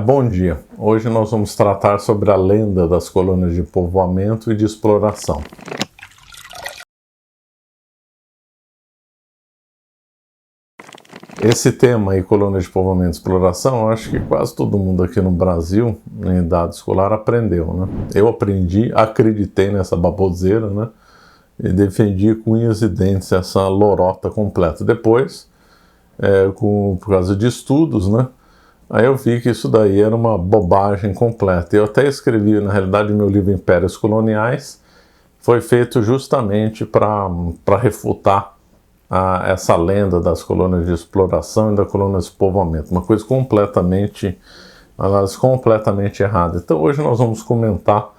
Bom dia. Hoje nós vamos tratar sobre a lenda das colônias de povoamento e de exploração. Esse tema aí, colônia de povoamento e exploração, eu acho que quase todo mundo aqui no Brasil, em idade escolar, aprendeu, né? Eu aprendi, acreditei nessa baboseira, né? E defendi com unhas e dentes essa lorota completa. Depois, por causa de estudos, né? Aí eu vi que isso daí era uma bobagem completa. Eu até escrevi, na realidade, meu livro Impérios Coloniais, foi feito justamente para refutar essa lenda das colônias de exploração e da colônia de povoamento. Uma coisa completamente errada. Então hoje nós vamos comentar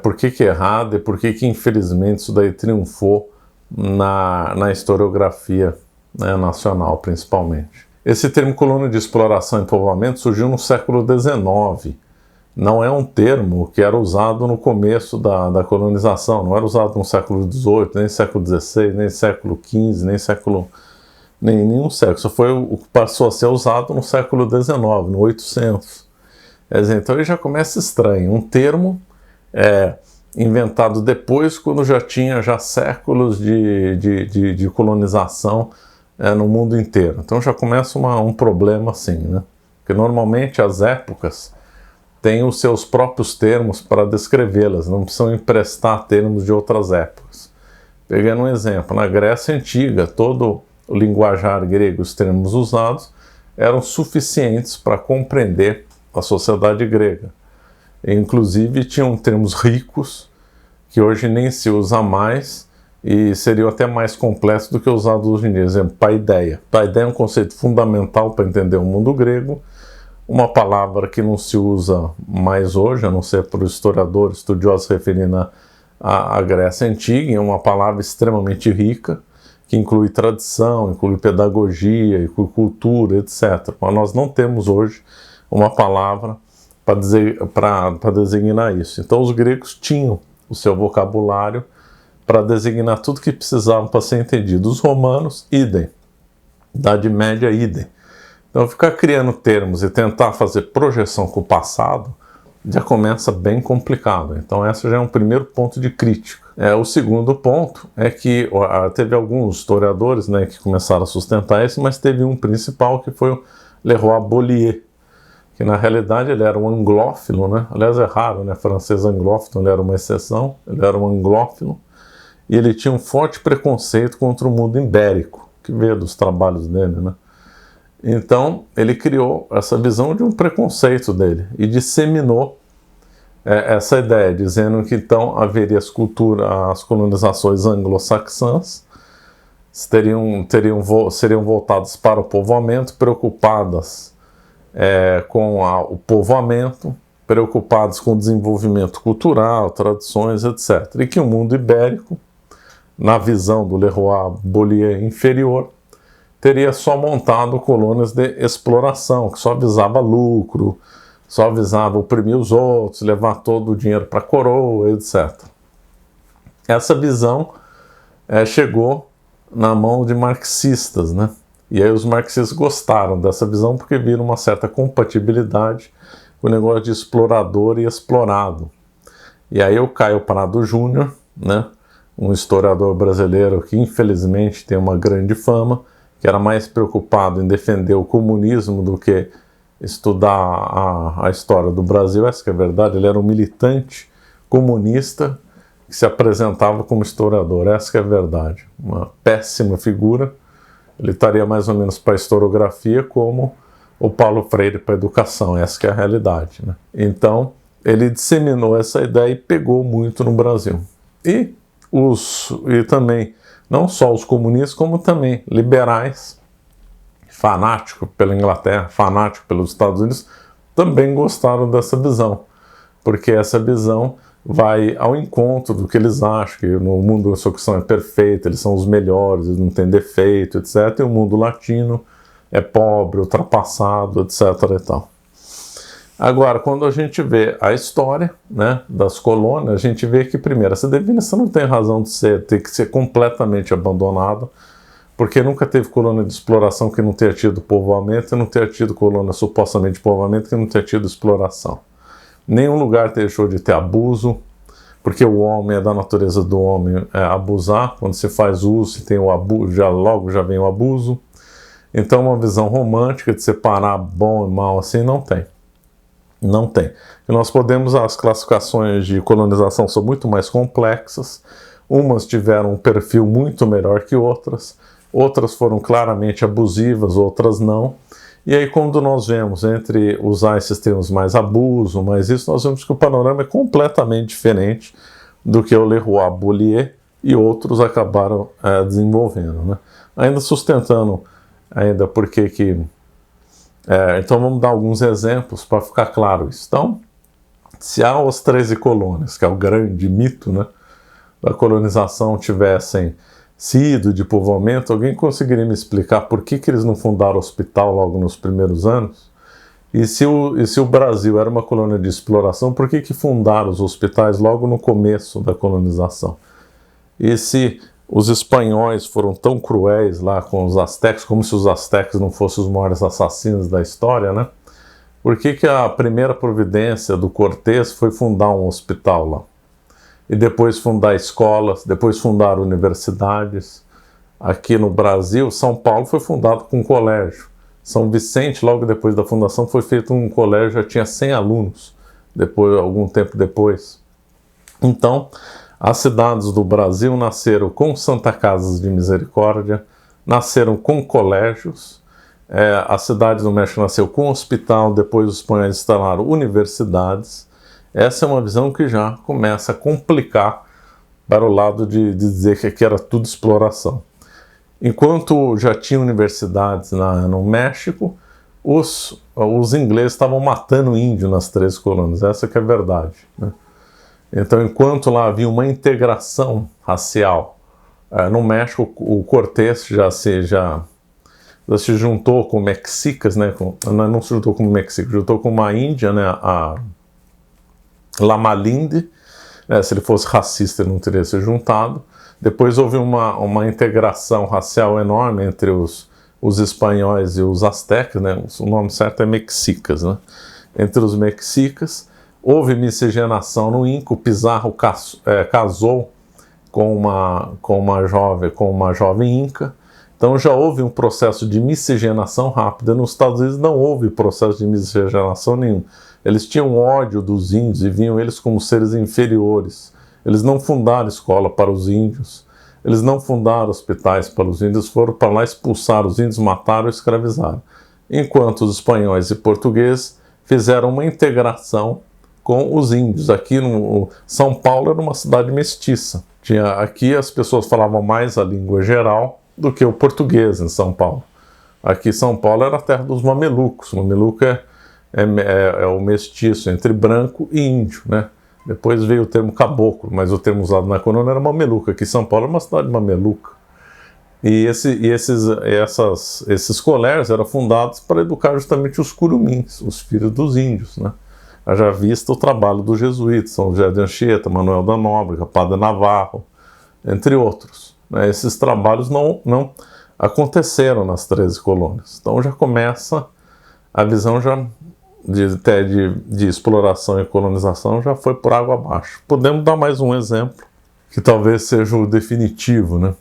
por que é errado e por que infelizmente isso daí triunfou na historiografia, né, nacional principalmente. Esse termo colônia de exploração e povoamento surgiu no século XIX. Não é um termo que era usado no começo da colonização, não era usado no século XVIII, nem século XVI, nem século XV, nem nenhum século. Só foi o que passou a ser usado no século XIX, no 800. Então ele já começa estranho. Um termo inventado depois, quando já tinha séculos de colonização no mundo inteiro. Então já começa um problema assim, né? Porque normalmente as épocas têm os seus próprios termos para descrevê-las, não precisam emprestar termos de outras épocas. Pegando um exemplo, na Grécia Antiga, todo o linguajar grego, os termos usados, eram suficientes para compreender a sociedade grega. Inclusive tinham termos ricos, que hoje nem se usa mais, e seriam até mais complexos do que usados hoje em dia. Por exemplo, paideia. Paideia é um conceito fundamental para entender o mundo grego, uma palavra que não se usa mais hoje, a não ser por historiadores estudiosos referindo à Grécia Antiga, é uma palavra extremamente rica, que inclui tradição, inclui pedagogia, inclui cultura, etc. Mas nós não temos hoje uma palavra para designar isso. Então os gregos tinham o seu vocabulário para designar tudo que precisavam para ser entendido. Os romanos, idem. Idade Média, idem. Então ficar criando termos e tentar fazer projeção com o passado já começa bem complicado. Então esse já é um primeiro ponto de crítica. O segundo ponto é que teve alguns historiadores, né, que começaram a sustentar isso, mas teve um principal que foi o Leroy Beaulieu, que na realidade ele era um anglófilo, né? Aliás é raro, né? Francês anglófilo, ele era uma exceção, ele era um anglófilo, e ele tinha um forte preconceito contra o mundo ibérico, que veio dos trabalhos dele, né? Então, ele criou essa visão de um preconceito dele e disseminou essa ideia, dizendo que então haveria as colonizações anglo-saxãs seriam voltadas para o povoamento, preocupadas com o povoamento, preocupadas com o desenvolvimento cultural, tradições, etc. E que o mundo ibérico, na visão do Leroy Beaulieu inferior, teria só montado colônias de exploração, que só visava lucro, só visava oprimir os outros, levar todo o dinheiro para a coroa, etc. Essa visão chegou na mão de marxistas, né? E aí os marxistas gostaram dessa visão porque viram uma certa compatibilidade com o negócio de explorador e explorado. E aí o Caio Prado Júnior, né, um historiador brasileiro que infelizmente tem uma grande fama, que era mais preocupado em defender o comunismo do que estudar a história do Brasil. Essa que é a verdade, ele era um militante comunista que se apresentava como historiador, essa que é a verdade. Uma péssima figura, ele estaria mais ou menos para a historiografia como o Paulo Freire para a educação, essa que é a realidade, né? Então, ele disseminou essa ideia e pegou muito no Brasil. E também não só os comunistas, como também liberais, fanáticos pela Inglaterra, fanáticos pelos Estados Unidos, também gostaram dessa visão, porque essa visão vai ao encontro do que eles acham, que no mundo a solução é perfeita, eles são os melhores, eles não têm defeito, etc. E o mundo latino é pobre, ultrapassado, etc. e tal. Agora, quando a gente vê a história, né, das colônias, a gente vê que, primeiro, essa definição não tem razão de ter que ser completamente abandonada, porque nunca teve colônia de exploração que não tenha tido povoamento e não tenha tido colônia supostamente de povoamento que não tenha tido exploração. Nenhum lugar deixou de ter abuso, porque o homem é da natureza do homem abusar. Quando se faz uso, se tem o abuso, logo já vem o abuso. Então uma visão romântica de separar bom e mal assim não tem. Não tem. E nós podemos, as classificações de colonização são muito mais complexas, umas tiveram um perfil muito melhor que outras, outras foram claramente abusivas, outras não. E aí quando nós vemos entre usar esses termos mais abuso, mais isso, nós vemos que o panorama é completamente diferente do que o Leroy Beaulieu e outros acabaram desenvolvendo, né? Ainda sustentando, porque que... então vamos dar alguns exemplos para ficar claro isso. Então, se as 13 colônias, que é o grande mito, né, da colonização, tivessem sido de povoamento, alguém conseguiria me explicar por que eles não fundaram hospital logo nos primeiros anos? E se o Brasil era uma colônia de exploração, por que fundaram os hospitais logo no começo da colonização? E se os espanhóis foram tão cruéis lá com os astecas, como se os astecas não fossem os maiores assassinos da história, né? Por que a primeira providência do Cortés foi fundar um hospital lá? E depois fundar escolas, depois fundar universidades. Aqui no Brasil, São Paulo foi fundado com um colégio. São Vicente, logo depois da fundação, foi feito um colégio, já tinha 100 alunos, algum tempo depois. Então, as cidades do Brasil nasceram com Santa Casas de Misericórdia, nasceram com colégios, a cidade do México nasceu com hospital, depois os espanhóis instalaram universidades. Essa é uma visão que já começa a complicar para o lado de dizer que aqui era tudo exploração. Enquanto já tinha universidades no México, os ingleses estavam matando índio nas 13 colônias, essa que é a verdade, né? Então, enquanto lá havia uma integração racial, no México o Cortés já se juntou com mexicas, né? Não se juntou com mexicas, juntou com uma índia, né? A Lama Lindy, se ele fosse racista ele não teria se juntado. Depois houve uma integração racial enorme entre os espanhóis e os astecas, né? O nome certo é mexicas, né? Entre os mexicas. Houve miscigenação no Inca, o Pizarro casou com uma jovem Inca. Então já houve um processo de miscigenação rápida. Nos Estados Unidos não houve processo de miscigenação nenhum. Eles tinham ódio dos índios e viam eles como seres inferiores. Eles não fundaram escola para os índios, eles não fundaram hospitais para os índios, foram para lá expulsar os índios, mataram e escravizaram. Enquanto os espanhóis e portugueses fizeram uma integração com os índios. Aqui no São Paulo era uma cidade mestiça. Aqui as pessoas falavam mais a língua geral do que o português em São Paulo. Aqui São Paulo era a terra dos mamelucos. O mameluco é o mestiço entre branco e índio, né? Depois veio o termo caboclo, mas o termo usado na colônia era mameluco. Aqui São Paulo é uma cidade mameluca. E esses colégios eram fundados para educar justamente os curumins, os filhos dos índios, né? Já vista o trabalho dos jesuítas, São José de Anchieta, Manuel da Nóbrega, Padre Navarro, entre outros, né? Esses trabalhos não aconteceram nas 13 colônias. Então já começa a visão de exploração e colonização já foi por água abaixo. Podemos dar mais um exemplo, que talvez seja o definitivo, né?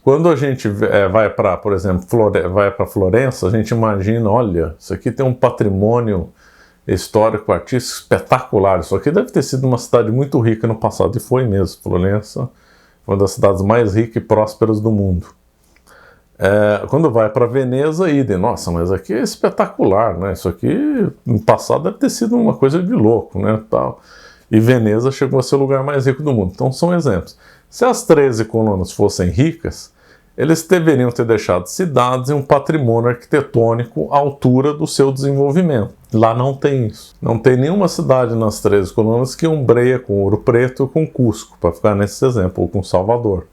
Quando a gente vai para, por exemplo, vai para Florença, a gente imagina, olha, isso aqui tem um patrimônio histórico, artístico espetacular. Isso aqui deve ter sido uma cidade muito rica no passado, e foi mesmo. Florença foi uma das cidades mais ricas e prósperas do mundo. Quando vai para Veneza, idem, nossa, mas aqui é espetacular, né? Isso aqui no passado deve ter sido uma coisa de louco, né? Tal. E Veneza chegou a ser o lugar mais rico do mundo. Então são exemplos. Se as 13 colônias fossem ricas, eles deveriam ter deixado cidades e um patrimônio arquitetônico à altura do seu desenvolvimento. Lá não tem isso. Não tem nenhuma cidade nas 13 colônias que ombreia com Ouro Preto ou com Cusco, para ficar nesse exemplo, ou com Salvador,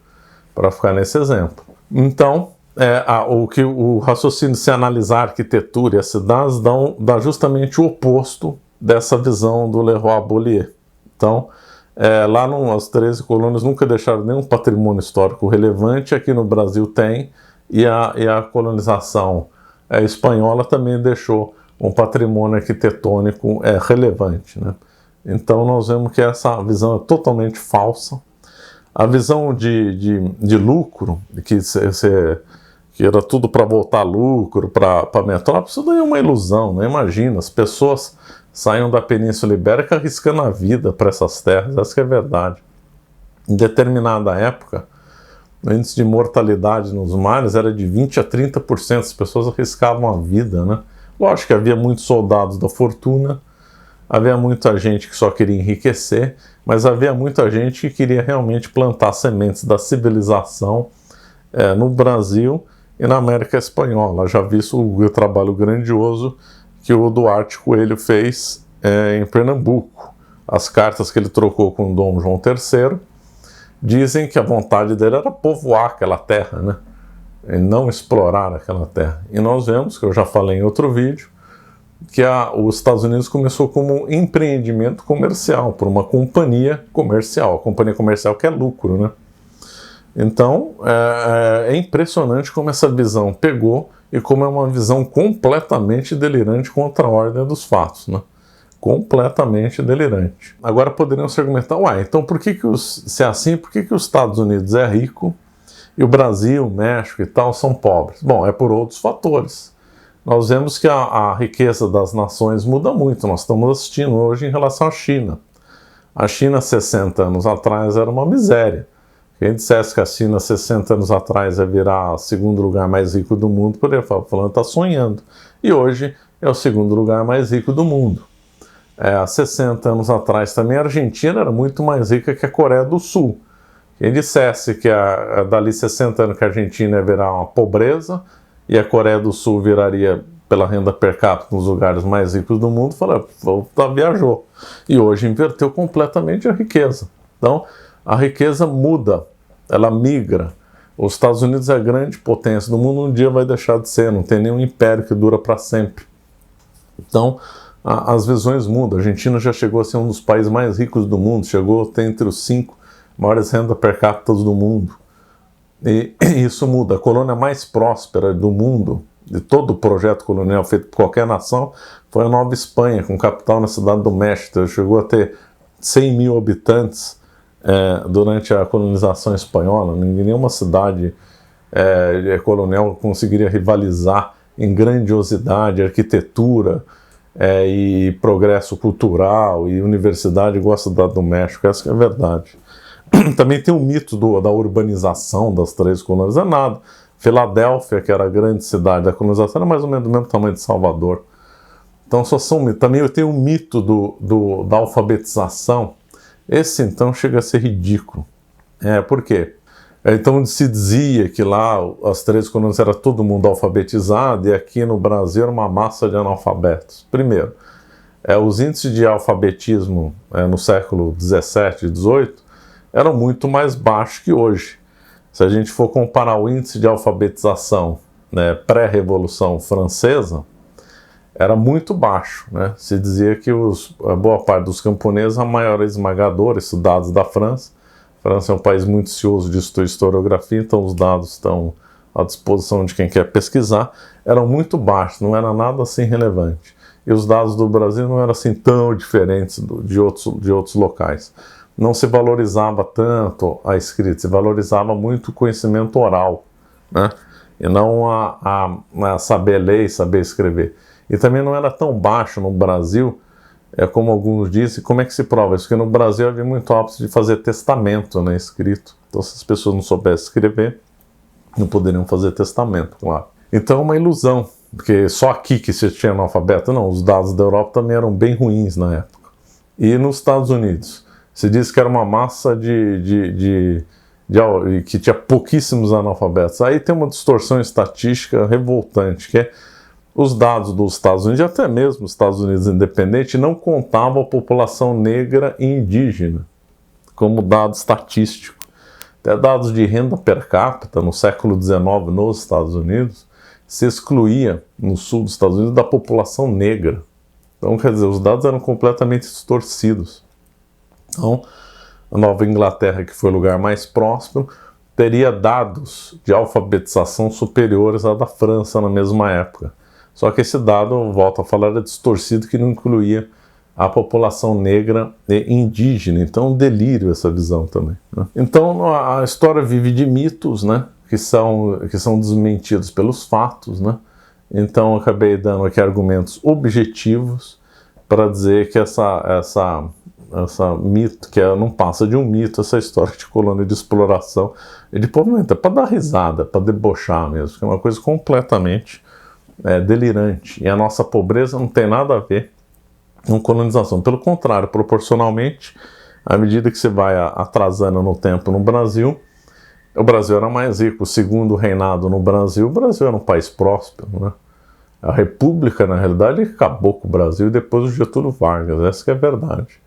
para ficar nesse exemplo. Então, o raciocínio de se analisar a arquitetura e as cidades dá justamente o oposto dessa visão do Leroy Beaulieu. Então, as 13 colônias nunca deixaram nenhum patrimônio histórico relevante. Aqui no Brasil tem, e a colonização espanhola também deixou um patrimônio arquitetônico relevante, né? Então nós vemos que essa visão é totalmente falsa. A visão de lucro, que era tudo para voltar lucro para a metrópole, isso daí é uma ilusão, né? Imagina, as pessoas saíam da Península Ibérica arriscando a vida para essas terras, essa que é a verdade. Em determinada época, o índice de mortalidade nos mares era de 20% a 30%, as pessoas arriscavam a vida, né? Lógico que havia muitos soldados da fortuna, havia muita gente que só queria enriquecer, mas havia muita gente que queria realmente plantar sementes da civilização no Brasil e na América Espanhola. Já visto o trabalho grandioso que o Duarte Coelho fez em Pernambuco. As cartas que ele trocou com Dom João III dizem que a vontade dele era povoar aquela terra, né? E não explorar aquela terra. E nós vemos, que eu já falei em outro vídeo, que os Estados Unidos começou como um empreendimento comercial, por uma companhia comercial. A companhia comercial quer lucro, né? Então, é impressionante como essa visão pegou e como é uma visão completamente delirante contra a ordem dos fatos, né? Completamente delirante. Agora poderiam se argumentar, então se é assim, por que os Estados Unidos é rico e o Brasil, o México e tal são pobres? Bom, é por outros fatores. Nós vemos que a riqueza das nações muda muito. Nós estamos assistindo hoje em relação à China. A China, 60 anos atrás, era uma miséria. Quem dissesse que a China, 60 anos atrás, ia virar o segundo lugar mais rico do mundo, poderia falar, falando, está sonhando. E hoje é o segundo lugar mais rico do mundo. Há 60 anos atrás também a Argentina era muito mais rica que a Coreia do Sul. Quem dissesse que dali 60 anos que a Argentina ia virar uma pobreza e a Coreia do Sul viraria pela renda per capita nos lugares mais ricos do mundo, viajou. E hoje inverteu completamente a riqueza. Então, a riqueza muda, ela migra. Os Estados Unidos é a grande potência do mundo, um dia vai deixar de ser, não tem nenhum império que dura para sempre. Então, as visões mudam. A Argentina já chegou a ser um dos países mais ricos do mundo, chegou a ter entre os 5 maiores renda per capita do mundo. E isso muda. A colônia mais próspera do mundo, de todo o projeto colonial feito por qualquer nação, foi a Nova Espanha, com capital na cidade do México. Chegou a ter 100 mil habitantes durante a colonização espanhola. Nenhuma cidade colonial conseguiria rivalizar em grandiosidade, arquitetura e progresso cultural e universidade igual a cidade do México. Essa que é a verdade. Também tem o mito da urbanização das 3 colônias. Não é nada. Filadélfia, que era a grande cidade da colonização, era mais ou menos do mesmo tamanho de Salvador. Então, também eu tenho o mito da alfabetização. Esse, então, chega a ser ridículo. Por quê? Então, se dizia que lá as 3 colônias era todo mundo alfabetizado e aqui no Brasil era uma massa de analfabetos. Primeiro, os índices de alfabetismo no século 17 e 18 eram muito mais baixos que hoje. Se a gente for comparar o índice de alfabetização pré-revolução francesa, era muito baixo, né? Se dizia que a boa parte dos camponeses, a maioria esmagadora, isso dados da França. A França é um país muito cioso de historiografia, então os dados estão à disposição de quem quer pesquisar. Eram muito baixos, não era nada assim relevante. E os dados do Brasil não eram assim tão diferentes de outros locais. Não se valorizava tanto a escrita, se valorizava muito o conhecimento oral, né? E não a saber ler e saber escrever. E também não era tão baixo no Brasil, como alguns dizem. Como é que se prova isso? Porque no Brasil havia muito hábito de fazer testamento, né, escrito. Então, se as pessoas não soubessem escrever, não poderiam fazer testamento, claro. Então é uma ilusão, porque só aqui que se tinha analfabeto. Não, os dados da Europa também eram bem ruins na época. E nos Estados Unidos? Se diz que era uma massa que tinha pouquíssimos analfabetos. Aí tem uma distorção estatística revoltante, que é os dados dos Estados Unidos, e até mesmo os Estados Unidos independente, não contavam a população negra e indígena como dado estatístico. Até dados de renda per capita no século XIX nos Estados Unidos, se excluía no sul dos Estados Unidos da população negra. Então, quer dizer, os dados eram completamente distorcidos. Então, a Nova Inglaterra, que foi o lugar mais próspero, teria dados de alfabetização superiores à da França na mesma época. Só que esse dado, volto a falar, era distorcido, que não incluía a população negra e indígena. Então, um delírio essa visão também, né? Então, a história vive de mitos, né, que são desmentidos pelos fatos, né? Então, eu acabei dando aqui argumentos objetivos para dizer que essa mito, que não passa de um mito, essa história de colônia de exploração e de povoamento, é para dar risada, para debochar mesmo, que é uma coisa completamente delirante. E a nossa pobreza não tem nada a ver com colonização. Pelo contrário, proporcionalmente, à medida que você vai atrasando no tempo no Brasil, o Brasil era mais rico. O segundo reinado no Brasil, o Brasil era um país próspero, né? A República, na realidade, acabou com o Brasil e depois o Getúlio Vargas, essa que é a verdade.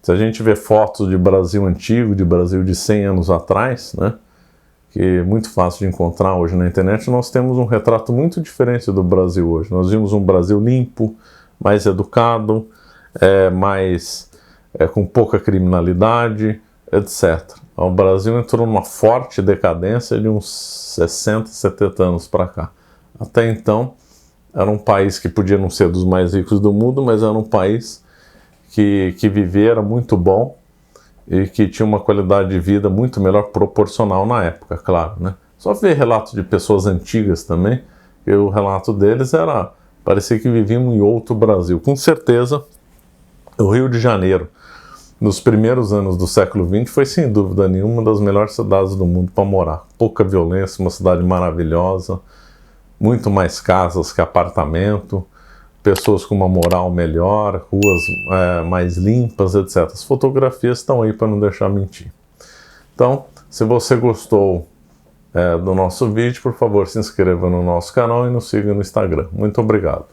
Se a gente vê fotos de Brasil antigo, de Brasil de 100 anos atrás, né, que é muito fácil de encontrar hoje na internet, nós temos um retrato muito diferente do Brasil hoje. Nós vimos um Brasil limpo, mais educado, com pouca criminalidade, etc. O Brasil entrou numa forte decadência de uns 60, 70 anos para cá. Até então, era um país que podia não ser dos mais ricos do mundo, mas era um país que viver era muito bom e que tinha uma qualidade de vida muito melhor, proporcional na época, claro, né? Só ver relatos de pessoas antigas também, que o relato deles parecia que viviam em outro Brasil. Com certeza, o Rio de Janeiro, nos primeiros anos do século XX, foi sem dúvida nenhuma uma das melhores cidades do mundo para morar. Pouca violência, uma cidade maravilhosa, muito mais casas que apartamento, pessoas com uma moral melhor, ruas mais limpas, etc. As fotografias estão aí para não deixar mentir. Então, se você gostou do nosso vídeo, por favor, se inscreva no nosso canal e nos siga no Instagram. Muito obrigado.